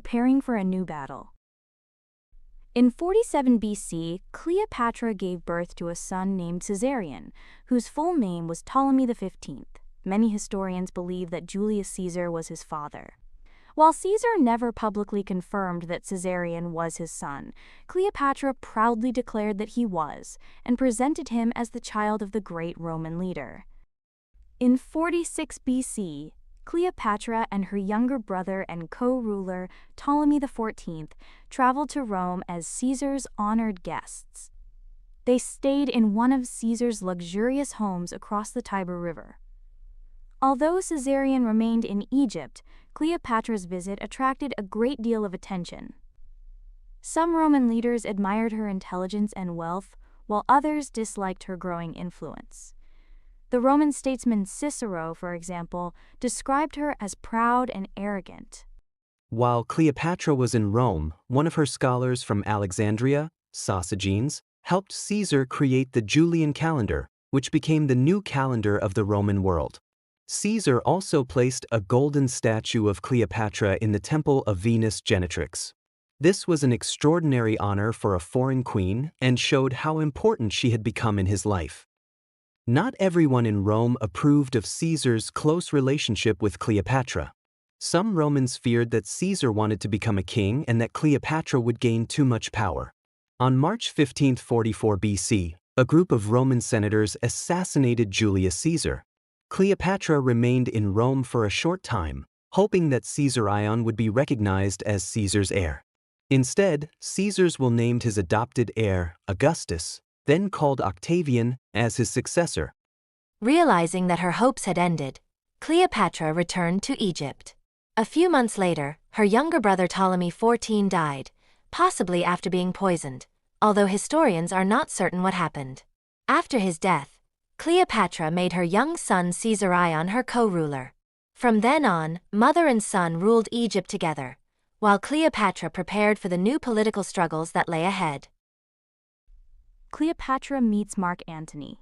preparing for a new battle. In 47 BC, Cleopatra gave birth to a son named Caesarion, whose full name was Ptolemy XV. Many historians believe that Julius Caesar was his father. While Caesar never publicly confirmed that Caesarion was his son, Cleopatra proudly declared that he was, and presented him as the child of the great Roman leader. In 46 BC, Cleopatra and her younger brother and co-ruler, Ptolemy XIV, traveled to Rome as Caesar's honored guests. They stayed in one of Caesar's luxurious homes across the Tiber River. Although Caesarion remained in Egypt, Cleopatra's visit attracted a great deal of attention. Some Roman leaders admired her intelligence and wealth, while others disliked her growing influence. The Roman statesman Cicero, for example, described her as proud and arrogant. While Cleopatra was in Rome, one of her scholars from Alexandria, Sosigenes, helped Caesar create the Julian calendar, which became the new calendar of the Roman world. Caesar also placed a golden statue of Cleopatra in the temple of Venus Genetrix. This was an extraordinary honor for a foreign queen and showed how important she had become in his life. Not everyone in Rome approved of Caesar's close relationship with Cleopatra. Some Romans feared that Caesar wanted to become a king and that Cleopatra would gain too much power. On March 15, 44 BC, a group of Roman senators assassinated Julius Caesar. Cleopatra remained in Rome for a short time, hoping that Caesarion would be recognized as Caesar's heir. Instead, Caesar's will named his adopted heir, Augustus, then called Octavian, as his successor. Realizing that her hopes had ended, Cleopatra returned to Egypt. A few months later, her younger brother Ptolemy XIV died, possibly after being poisoned, although historians are not certain what happened. After his death, Cleopatra made her young son Caesarion her co-ruler. From then on, mother and son ruled Egypt together, while Cleopatra prepared for the new political struggles that lay ahead. Cleopatra meets Mark Antony.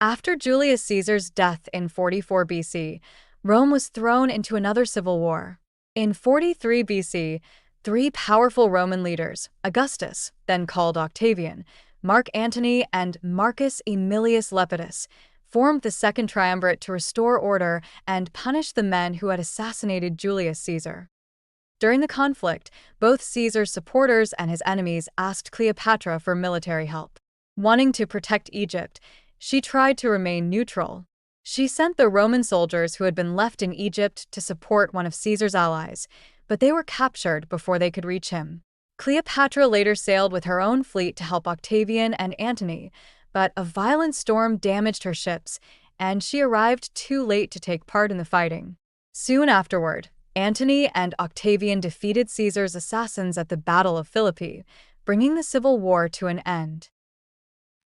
After Julius Caesar's death in 44 BC, Rome was thrown into another civil war. In 43 BC, three powerful Roman leaders, Augustus, then called Octavian, Mark Antony, and Marcus Aemilius Lepidus, formed the Second Triumvirate to restore order and punish the men who had assassinated Julius Caesar. During the conflict, both Caesar's supporters and his enemies asked Cleopatra for military help. Wanting to protect Egypt, she tried to remain neutral. She sent the Roman soldiers who had been left in Egypt to support one of Caesar's allies, but they were captured before they could reach him. Cleopatra later sailed with her own fleet to help Octavian and Antony, but a violent storm damaged her ships, and she arrived too late to take part in the fighting. Soon afterward, Antony and Octavian defeated Caesar's assassins at the Battle of Philippi, bringing the civil war to an end.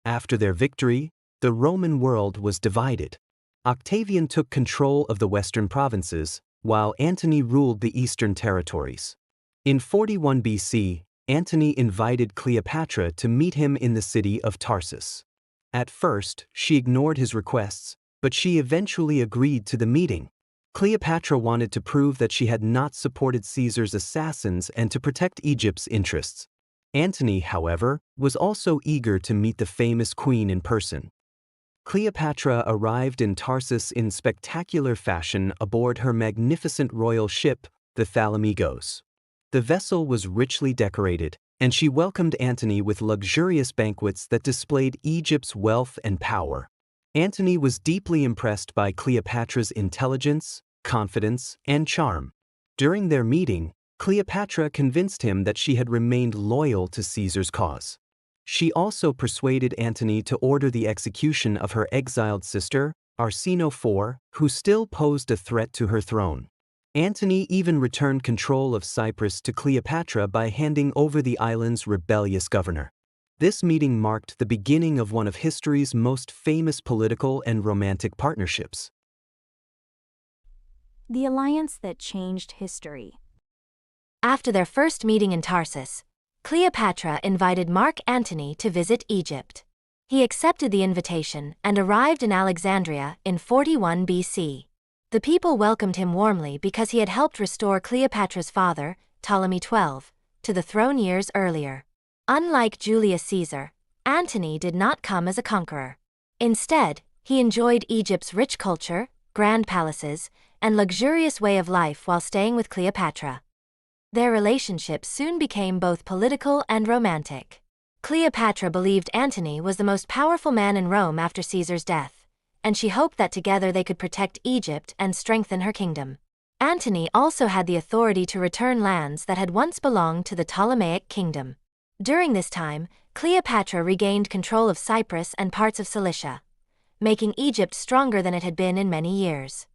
After their victory, the Roman world was divided. Octavian took control of the western provinces, while Antony ruled the eastern territories. In 41 BC, Antony invited Cleopatra to meet him in the city of Tarsus. At first, she ignored his requests, but she eventually agreed to the meeting. Cleopatra wanted to prove that she had not supported Caesar's assassins and to protect Egypt's interests. Antony, however, was also eager to meet the famous queen in person. Cleopatra arrived in Tarsus in spectacular fashion aboard her magnificent royal ship, the Thalamigos. The vessel was richly decorated, and she welcomed Antony with luxurious banquets that displayed Egypt's wealth and power. Antony was deeply impressed by Cleopatra's intelligence, confidence, and charm. During their meeting, Cleopatra convinced him that she had remained loyal to Caesar's cause. She also persuaded Antony to order the execution of her exiled sister, Arsinoe IV, who still posed a threat to her throne. Antony even returned control of Cyprus to Cleopatra by handing over the island's rebellious governor. This meeting marked the beginning of one of history's most famous political and romantic partnerships. The alliance that changed history. After their first meeting in Tarsus, Cleopatra invited Mark Antony to visit Egypt. He accepted the invitation and arrived in Alexandria in 41 BC. The people welcomed him warmly because he had helped restore Cleopatra's father, Ptolemy XII, to the throne years earlier. Unlike Julius Caesar, Antony did not come as a conqueror. Instead, he enjoyed Egypt's rich culture, grand palaces, and luxurious way of life while staying with Cleopatra. Their relationship soon became both political and romantic. Cleopatra believed Antony was the most powerful man in Rome after Caesar's death, and she hoped that together they could protect Egypt and strengthen her kingdom. Antony also had the authority to return lands that had once belonged to the Ptolemaic kingdom. During this time, Cleopatra regained control of Cyprus and parts of Cilicia, making Egypt stronger than it had been in many years.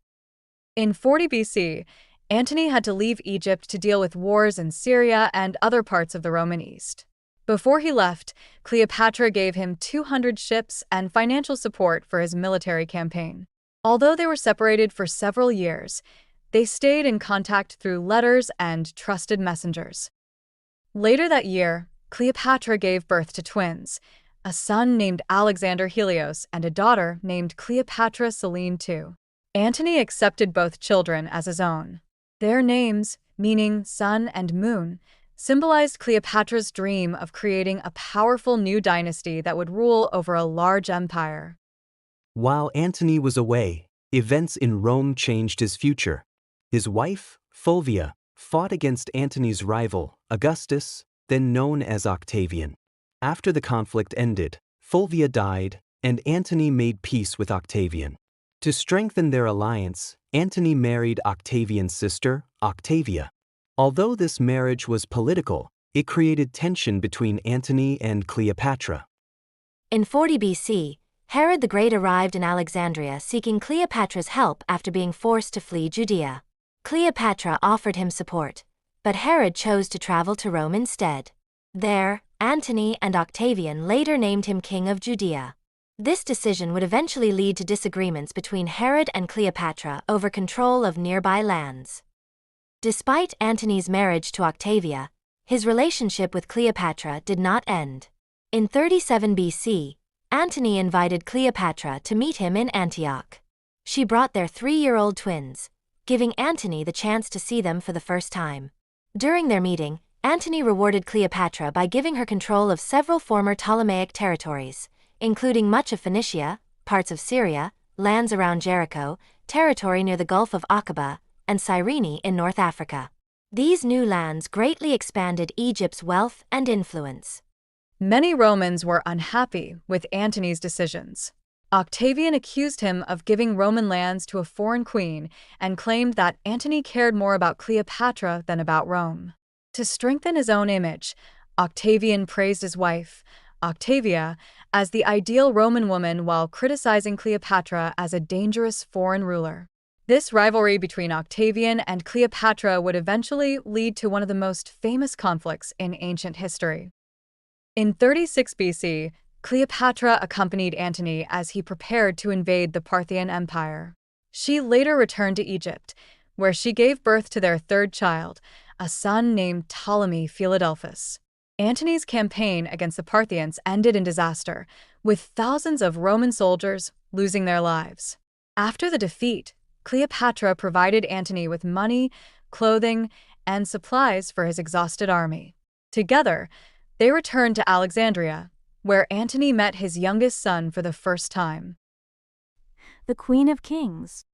In 40 BC, Antony had to leave Egypt to deal with wars in Syria and other parts of the Roman East. Before he left, Cleopatra gave him 200 ships and financial support for his military campaign. Although they were separated for several years, they stayed in contact through letters and trusted messengers. Later that year, Cleopatra gave birth to twins, a son named Alexander Helios and a daughter named Cleopatra Selene II. Antony accepted both children as his own. Their names, meaning sun and moon, symbolized Cleopatra's dream of creating a powerful new dynasty that would rule over a large empire. While Antony was away, events in Rome changed his future. His wife, Fulvia, fought against Antony's rival, Augustus, then known as Octavian. After the conflict ended, Fulvia died, and Antony made peace with Octavian. To strengthen their alliance, Antony married Octavian's sister, Octavia. Although this marriage was political, it created tension between Antony and Cleopatra. In 40 BC, Herod the Great arrived in Alexandria seeking Cleopatra's help after being forced to flee Judea. Cleopatra offered him support, but Herod chose to travel to Rome instead. There, Antony and Octavian later named him King of Judea. This decision would eventually lead to disagreements between Herod and Cleopatra over control of nearby lands. Despite Antony's marriage to Octavia, his relationship with Cleopatra did not end. In 37 BC, Antony invited Cleopatra to meet him in Antioch. She brought their 3-year-old twins, giving Antony the chance to see them for the first time. During their meeting, Antony rewarded Cleopatra by giving her control of several former Ptolemaic territories, including much of Phoenicia, parts of Syria, lands around Jericho, territory near the Gulf of Aqaba, and Cyrene in North Africa. These new lands greatly expanded Egypt's wealth and influence. Many Romans were unhappy with Antony's decisions. Octavian accused him of giving Roman lands to a foreign queen and claimed that Antony cared more about Cleopatra than about Rome. To strengthen his own image, Octavian praised his wife, Octavia, as the ideal Roman woman while criticizing Cleopatra as a dangerous foreign ruler. This rivalry between Octavian and Cleopatra would eventually lead to one of the most famous conflicts in ancient history. In 36 BC, Cleopatra accompanied Antony as he prepared to invade the Parthian Empire. She later returned to Egypt, where she gave birth to their third child, a son named Ptolemy Philadelphus. Antony's campaign against the Parthians ended in disaster, with thousands of Roman soldiers losing their lives. After the defeat, Cleopatra provided Antony with money, clothing, and supplies for his exhausted army. Together, they returned to Alexandria, where Antony met his youngest son for the first time. The Queen of Kings.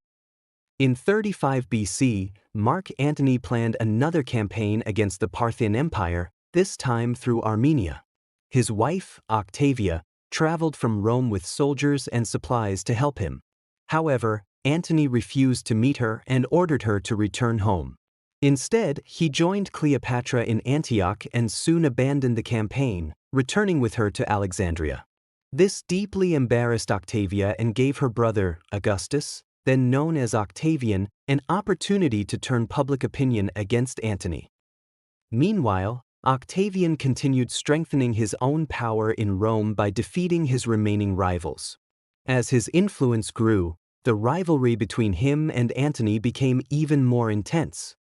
In 35 BC, Mark Antony planned another campaign against the Parthian Empire, this time through Armenia. His wife, Octavia, traveled from Rome with soldiers and supplies to help him. However, Antony refused to meet her and ordered her to return home. Instead, he joined Cleopatra in Antioch and soon abandoned the campaign, returning with her to Alexandria. This deeply embarrassed Octavia and gave her brother, Augustus, then known as Octavian, an opportunity to turn public opinion against Antony. Meanwhile, Octavian continued strengthening his own power in Rome by defeating his remaining rivals. As his influence grew, the rivalry between him and Antony became even more intense.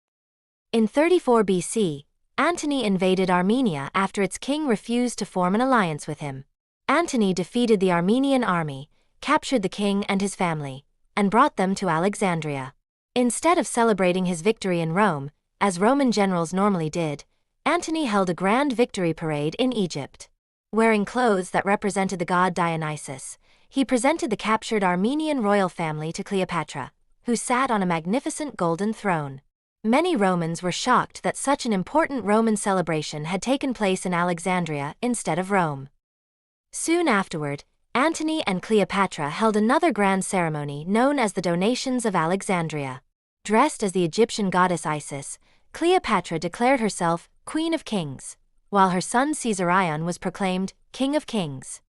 In 34 BC, Antony invaded Armenia after its king refused to form an alliance with him. Antony defeated the Armenian army, captured the king and his family, and brought them to Alexandria. Instead of celebrating his victory in Rome, as Roman generals normally did, Antony held a grand victory parade in Egypt. Wearing clothes that represented the god Dionysus, he presented the captured Armenian royal family to Cleopatra, who sat on a magnificent golden throne. Many Romans were shocked that such an important Roman celebration had taken place in Alexandria instead of Rome. Soon afterward, Antony and Cleopatra held another grand ceremony known as the Donations of Alexandria. Dressed as the Egyptian goddess Isis, Cleopatra declared herself Queen of Kings, while her son Caesarion was proclaimed King of Kings.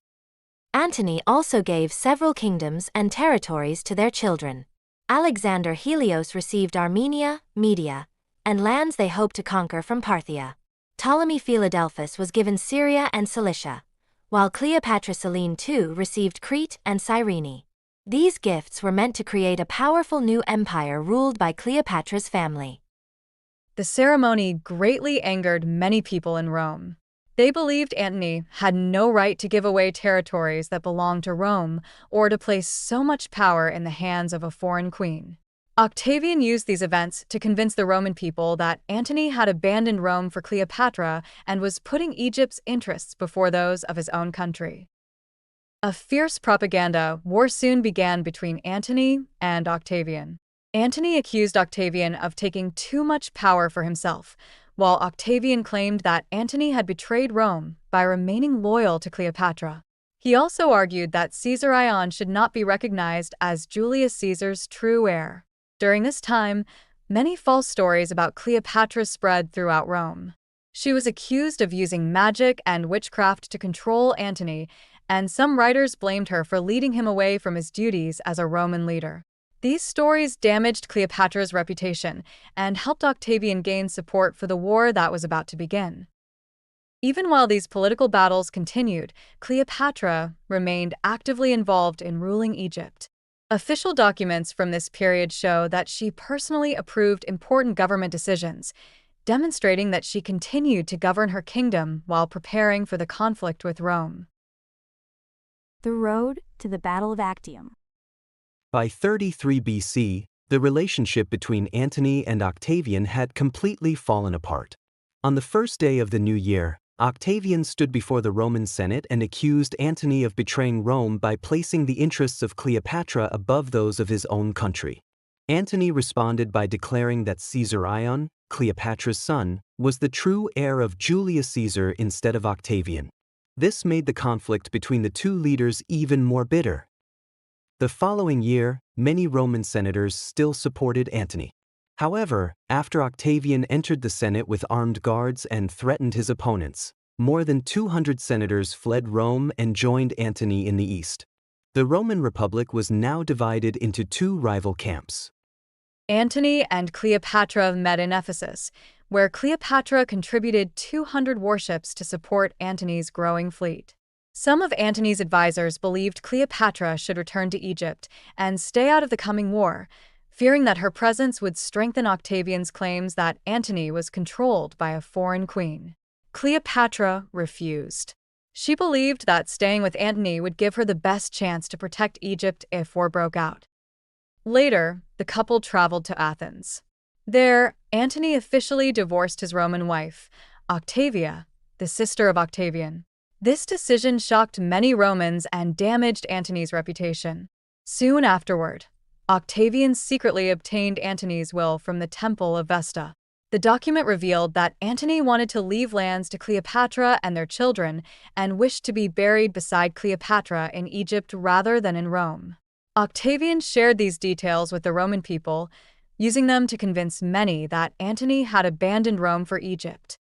Antony also gave several kingdoms and territories to their children. Alexander Helios received Armenia, Media, and lands they hoped to conquer from Parthia. Ptolemy Philadelphus was given Syria and Cilicia, while Cleopatra Selene II received Crete and Cyrene. These gifts were meant to create a powerful new empire ruled by Cleopatra's family. The ceremony greatly angered many people in Rome. They believed Antony had no right to give away territories that belonged to Rome or to place so much power in the hands of a foreign queen. Octavian used these events to convince the Roman people that Antony had abandoned Rome for Cleopatra and was putting Egypt's interests before those of his own country. A fierce propaganda war soon began between Antony and Octavian. Antony accused Octavian of taking too much power for himself, while Octavian claimed that Antony had betrayed Rome by remaining loyal to Cleopatra. He also argued that Caesarion should not be recognized as Julius Caesar's true heir. During this time, many false stories about Cleopatra spread throughout Rome. She was accused of using magic and witchcraft to control Antony, and some writers blamed her for leading him away from his duties as a Roman leader. These stories damaged Cleopatra's reputation and helped Octavian gain support for the war that was about to begin. Even while these political battles continued, Cleopatra remained actively involved in ruling Egypt. Official documents from this period show that she personally approved important government decisions, demonstrating that she continued to govern her kingdom while preparing for the conflict with Rome. The road to the Battle of Actium. By 33 BC, the relationship between Antony and Octavian had completely fallen apart. On the first day of the new year, Octavian stood before the Roman Senate and accused Antony of betraying Rome by placing the interests of Cleopatra above those of his own country. Antony responded by declaring that Caesarion, Cleopatra's son, was the true heir of Julius Caesar instead of Octavian. This made the conflict between the two leaders even more bitter. The following year, many Roman senators still supported Antony. However, after Octavian entered the Senate with armed guards and threatened his opponents, more than 200 senators fled Rome and joined Antony in the east. The Roman Republic was now divided into two rival camps. Antony and Cleopatra met in Ephesus, where Cleopatra contributed 200 warships to support Antony's growing fleet. Some of Antony's advisors believed Cleopatra should return to Egypt and stay out of the coming war, fearing that her presence would strengthen Octavian's claims that Antony was controlled by a foreign queen. Cleopatra refused. She believed that staying with Antony would give her the best chance to protect Egypt if war broke out. Later, the couple traveled to Athens. There, Antony officially divorced his Roman wife, Octavia, the sister of Octavian. This decision shocked many Romans and damaged Antony's reputation. Soon afterward, Octavian secretly obtained Antony's will from the Temple of Vesta. The document revealed that Antony wanted to leave lands to Cleopatra and their children and wished to be buried beside Cleopatra in Egypt rather than in Rome. Octavian shared these details with the Roman people, using them to convince many that Antony had abandoned Rome for Egypt.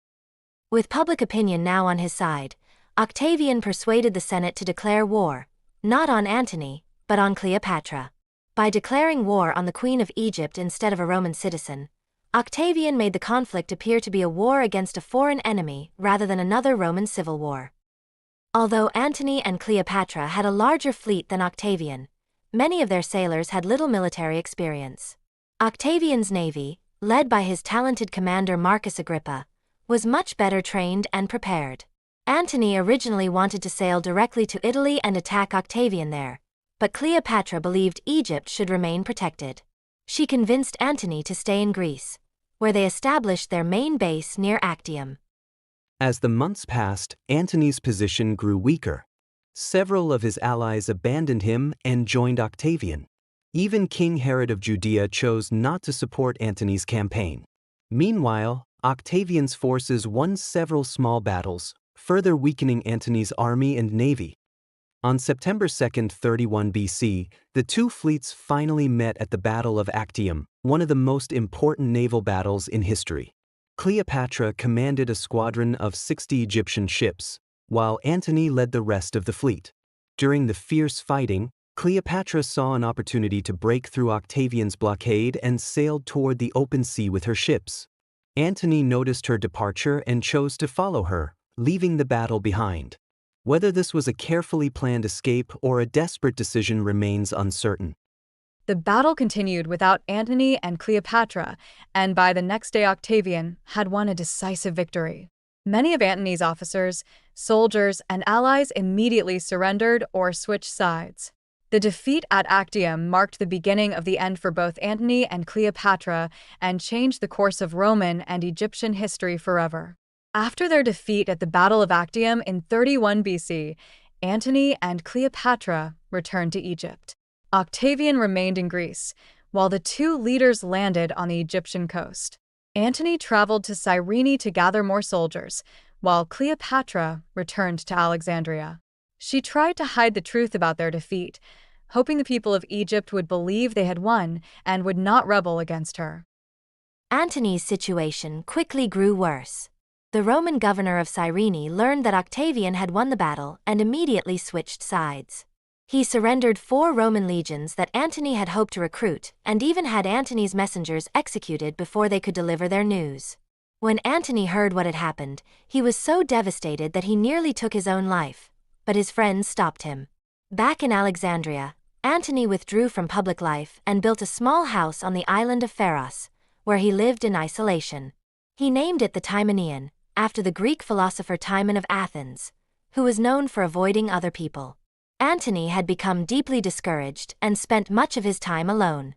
With public opinion now on his side, Octavian persuaded the Senate to declare war, not on Antony, but on Cleopatra. By declaring war on the Queen of Egypt instead of a Roman citizen, Octavian made the conflict appear to be a war against a foreign enemy rather than another Roman civil war. Although Antony and Cleopatra had a larger fleet than Octavian, many of their sailors had little military experience. Octavian's navy, led by his talented commander Marcus Agrippa, was much better trained and prepared. Antony originally wanted to sail directly to Italy and attack Octavian there, but Cleopatra believed Egypt should remain protected. She convinced Antony to stay in Greece, where they established their main base near Actium. As the months passed, Antony's position grew weaker. Several of his allies abandoned him and joined Octavian. Even King Herod of Judea chose not to support Antony's campaign. Meanwhile, Octavian's forces won several small battles, further weakening Antony's army and navy. On September 2, 31 BC, the two fleets finally met at the Battle of Actium, one of the most important naval battles in history. Cleopatra commanded a squadron of 60 Egyptian ships, while Antony led the rest of the fleet. During the fierce fighting, Cleopatra saw an opportunity to break through Octavian's blockade and sailed toward the open sea with her ships. Antony noticed her departure and chose to follow her, leaving the battle behind. Whether this was a carefully planned escape or a desperate decision remains uncertain. The battle continued without Antony and Cleopatra, and by the next day Octavian had won a decisive victory. Many of Antony's officers, soldiers, and allies immediately surrendered or switched sides. The defeat at Actium marked the beginning of the end for both Antony and Cleopatra and changed the course of Roman and Egyptian history forever. After their defeat at the Battle of Actium in 31 BC, Antony and Cleopatra returned to Egypt. Octavian remained in Greece, while the two leaders landed on the Egyptian coast. Antony traveled to Cyrene to gather more soldiers, while Cleopatra returned to Alexandria. She tried to hide the truth about their defeat, hoping the people of Egypt would believe they had won and would not rebel against her. Antony's situation quickly grew worse. The Roman governor of Cyrene learned that Octavian had won the battle and immediately switched sides. He surrendered 4 Roman legions that Antony had hoped to recruit and even had Antony's messengers executed before they could deliver their news. When Antony heard what had happened, he was so devastated that he nearly took his own life, but his friends stopped him. Back in Alexandria, Antony withdrew from public life and built a small house on the island of Pharos, where he lived in isolation. He named it the Timonian, after the Greek philosopher Timon of Athens, who was known for avoiding other people. Antony had become deeply discouraged and spent much of his time alone.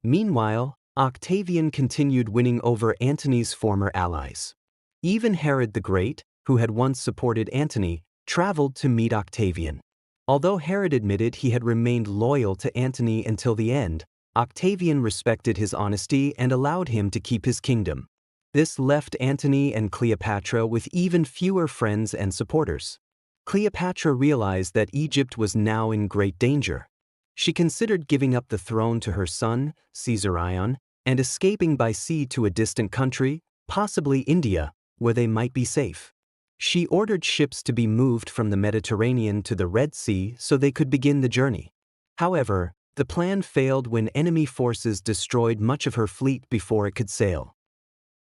Meanwhile, Octavian continued winning over Antony's former allies. Even Herod the Great, who had once supported Antony, traveled to meet Octavian. Although Herod admitted he had remained loyal to Antony until the end, Octavian respected his honesty and allowed him to keep his kingdom. This left Antony and Cleopatra with even fewer friends and supporters. Cleopatra realized that Egypt was now in great danger. She considered giving up the throne to her son, Caesarion, and escaping by sea to a distant country, possibly India, where they might be safe. She ordered ships to be moved from the Mediterranean to the Red Sea so they could begin the journey. However, the plan failed when enemy forces destroyed much of her fleet before it could sail.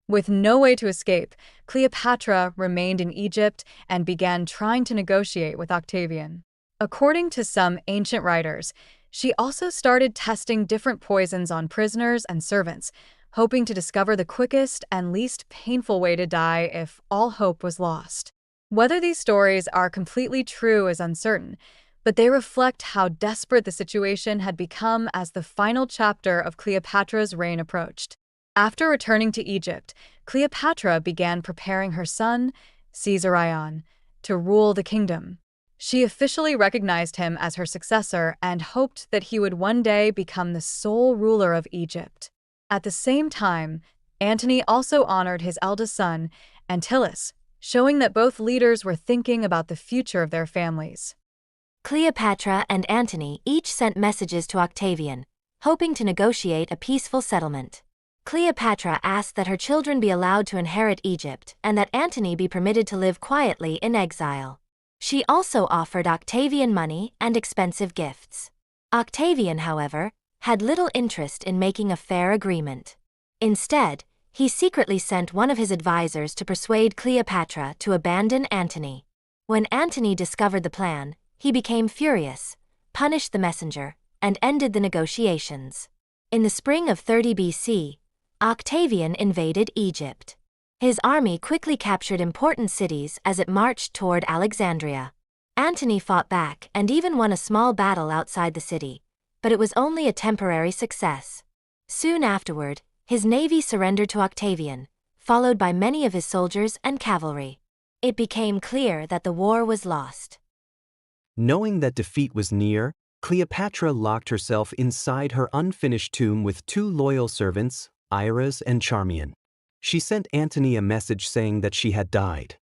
With no way to escape, Cleopatra remained in Egypt and began trying to negotiate with Octavian. According to some ancient writers, she also started testing different poisons on prisoners and servants, hoping to discover the quickest and least painful way to die if all hope was lost. Whether these stories are completely true is uncertain, but they reflect how desperate the situation had become as the final chapter of Cleopatra's reign approached. After returning to Egypt, Cleopatra began preparing her son, Caesarion, to rule the kingdom. She officially recognized him as her successor and hoped that he would one day become the sole ruler of Egypt. At the same time, Antony also honored his eldest son, Antilos, showing that both leaders were thinking about the future of their families. Cleopatra and Antony each sent messages to Octavian, hoping to negotiate a peaceful settlement. Cleopatra asked that her children be allowed to inherit Egypt and that Antony be permitted to live quietly in exile. She also offered Octavian money and expensive gifts. Octavian, however, had little interest in making a fair agreement. Instead, he secretly sent one of his advisors to persuade Cleopatra to abandon Antony. When Antony discovered the plan, he became furious, punished the messenger, and ended the negotiations. In the spring of 30 BC, Octavian invaded Egypt. His army quickly captured important cities as it marched toward Alexandria. Antony fought back and even won a small battle outside the city, but it was only a temporary success. Soon afterward, His navy surrendered to Octavian, followed by many of his soldiers and cavalry. It became clear that the war was lost. Knowing that defeat was near, Cleopatra locked herself inside her unfinished tomb with two loyal servants, Iras and Charmian. She sent Antony a message saying that she had died.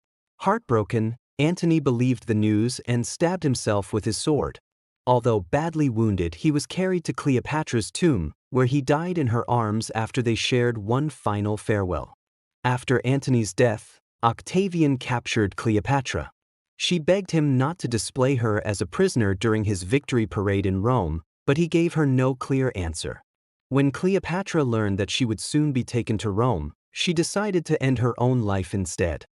Heartbroken, Antony believed the news and stabbed himself with his sword. Although badly wounded, he was carried to Cleopatra's tomb, where he died in her arms after they shared one final farewell. After Antony's death, Octavian captured Cleopatra. She begged him not to display her as a prisoner during his victory parade in Rome, but he gave her no clear answer. When Cleopatra learned that she would soon be taken to Rome, she decided to end her own life instead.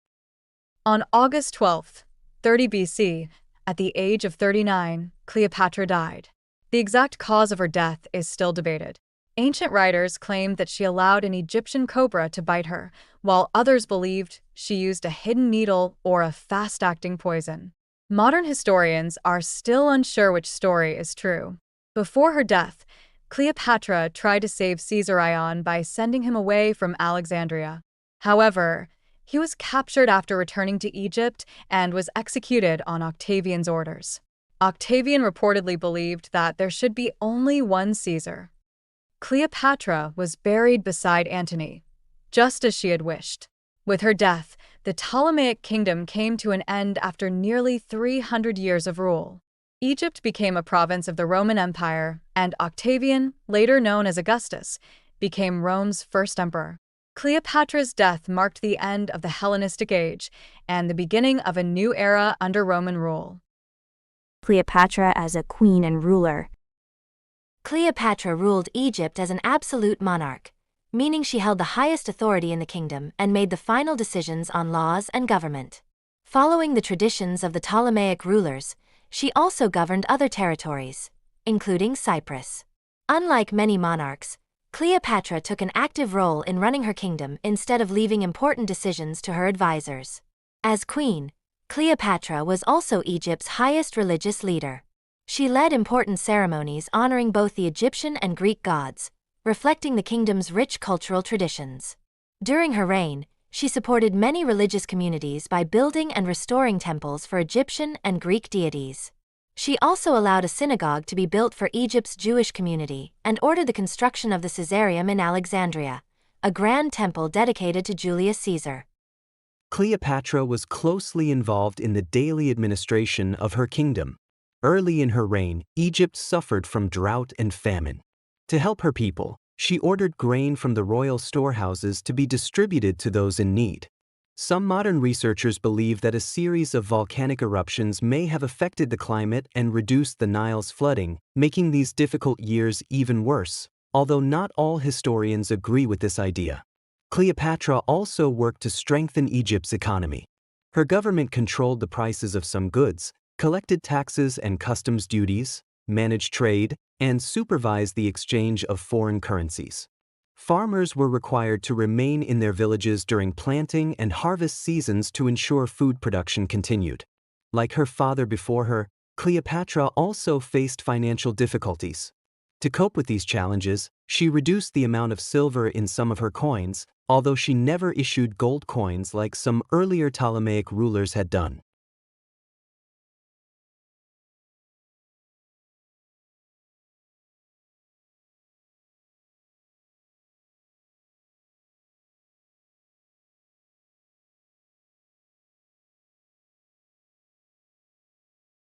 On August 12, 30 BC, at the age of 39, Cleopatra died. The exact cause of her death is still debated. Ancient writers claimed that she allowed an Egyptian cobra to bite her, while others believed she used a hidden needle or a fast-acting poison. Modern historians are still unsure which story is true. Before her death, Cleopatra tried to save Caesarion by sending him away from Alexandria. However, he was captured after returning to Egypt and was executed on Octavian's orders. Octavian reportedly believed that there should be only one Caesar. Cleopatra was buried beside Antony, just as she had wished. With her death, the Ptolemaic kingdom came to an end after nearly 300 years of rule. Egypt became a province of the Roman Empire, and Octavian, later known as Augustus, became Rome's first emperor. Cleopatra's death marked the end of the Hellenistic Age and the beginning of a new era under Roman rule. Cleopatra as a queen and ruler. Cleopatra ruled Egypt as an absolute monarch, meaning she held the highest authority in the kingdom and made the final decisions on laws and government. Following the traditions of the Ptolemaic rulers, she also governed other territories, including Cyprus. Unlike many monarchs, Cleopatra took an active role in running her kingdom instead of leaving important decisions to her advisors. As queen, Cleopatra was also Egypt's highest religious leader. She led important ceremonies honoring both the Egyptian and Greek gods, reflecting the kingdom's rich cultural traditions. During her reign, she supported many religious communities by building and restoring temples for Egyptian and Greek deities. She also allowed a synagogue to be built for Egypt's Jewish community and ordered the construction of the Caesarium in Alexandria, a grand temple dedicated to Julius Caesar. Cleopatra was closely involved in the daily administration of her kingdom. Early in her reign, Egypt suffered from drought and famine. To help her people, she ordered grain from the royal storehouses to be distributed to those in need. Some modern researchers believe that a series of volcanic eruptions may have affected the climate and reduced the Nile's flooding, making these difficult years even worse, although not all historians agree with this idea. Cleopatra also worked to strengthen Egypt's economy. Her government controlled the prices of some goods, collected taxes and customs duties, managed trade, and supervised the exchange of foreign currencies. Farmers were required to remain in their villages during planting and harvest seasons to ensure food production continued. Like her father before her, Cleopatra also faced financial difficulties. To cope with these challenges, she reduced the amount of silver in some of her coins, although she never issued gold coins like some earlier Ptolemaic rulers had done.